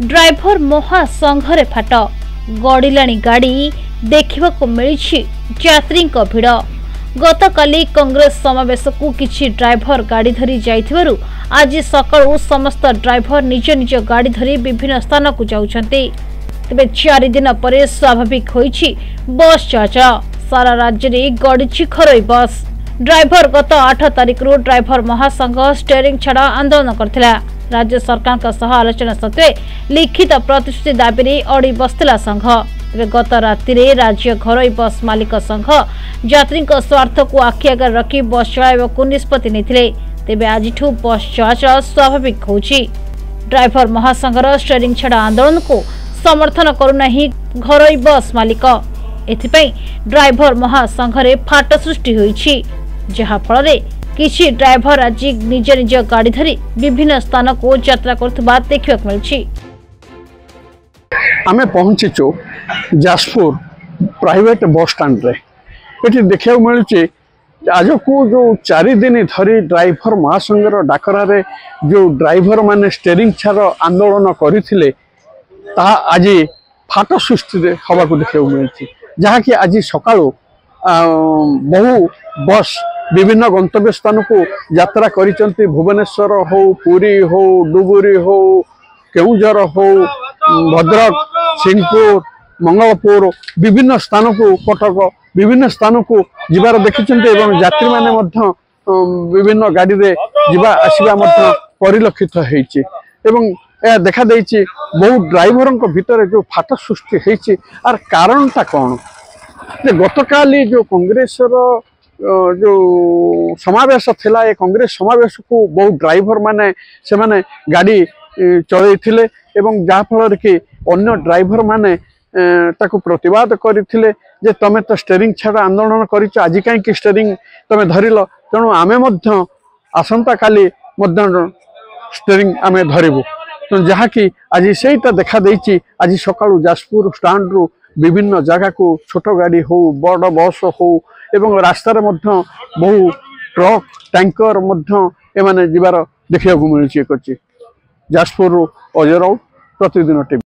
Driver महासंघरे फाट गड़िलाणी गाड़ी देखा मिली यात्री भिड़। गतकाली कांग्रेस समावेश को किछि ड्राइवर गाड़ी धरी जाइथिबारु आज सकाळु समस्त ड्राइवर निज निज गाड़ी धरी विभिन्न स्थान को जाउछन्ते। तेबे 4 दिन पर स्वाभाविक होइछि बस चलाचल। सारा राज्य में गड़िछि घरोई बस। ड्राइवर गत 8 तारिख रु ड्राइवर महासंघ स्टीयरिंग छाड़ आंदोलन करथिला। राज्य सरकार का सह आलोचना सत्वे लिखित प्रतिश्रुति दाबी रे अड़ी बसला संघ। तेबे गत राति रे राज्य घरोई बस मालिक संघ यात्री स्वार्थ को आखि आगे रखी बस चलाइबाकू निष्पत्ति नेथिले। तेबे आजिठू बस चलाचल स्वाभाविक होउछि। ड्राइवर महासंघर स्टीयरिंग छाड़ आंदोलन को समर्थन करुनाही घरोई बस मालिक। एथिपई ड्राइवर महासंघरे फाट सृष्टि होइछि, जहा फल रे किछि ड्राइवर आज निज निज गाड़ी धरी विभिन्न स्थान को यात्रा करथबा देखिबा मिलछि। आमे पहुंचीचु जाजपुर प्राइवेट बस स्टैंड रे। एठी देखिबा मिलछि आज को जो 4 दिन धरी ड्राइवर महासंघर डाकरा रे जो ड्राइवर माने स्टीयरिंग छाड़ आंदोलन करथिले ता आज फाट सृष्टि हवा को देखिबा मिलछि, जहा कि आज सकाळु बहु बस विभिन्न गंतव्य स्थान को यात्रा करिसंती। भुवनेश्वर हो, पुरी हो, डुबुरी हो, केउझर हो, भद्रक, सिंहपुर, मंगलपुर विभिन्न स्थान को कटक विभिन्न स्थान को जीवार देखिसंती एवं यात्री माने मध्य विभिन्न गाड़ी रे जीवा आसीबा मध्य परिलक्षित हेछि। एवं यह देखा देछि बहु ड्राइवर भितर जो फाट सृष्टि हेछि आर कारणटा कोन जे गतकाली जो कांग्रेस जो समावेश थिला ए कांग्रेस समावेश को बहु ड्राइवर माने से माने गाड़ी चलैथिले एवं जा फल कि अन्य ड्राइवर माने ताको प्रतिवाद करथिले जे तमे तो स्टीयरिंग छाड़ आंदोलन करिछ, आज काई कि स्टीयरिंग तमे धरिलो, तेणु आमे मध्य आसंता काली मध्य स्टीयरिंग आमे धरिबु। तो जहा कि आज सेटा देखा देछि आज सकाळु जाजपुर स्टैंड रु विभिन्न जगह को छोट गाड़ी हो, बड़ बस हो एवं रास्तार मध्य बहु ट्रक टैंकर मध्य एमाने जीवार देखिया मिलछि। जाजपुर अजय राउत, प्रतिदिन टीवी।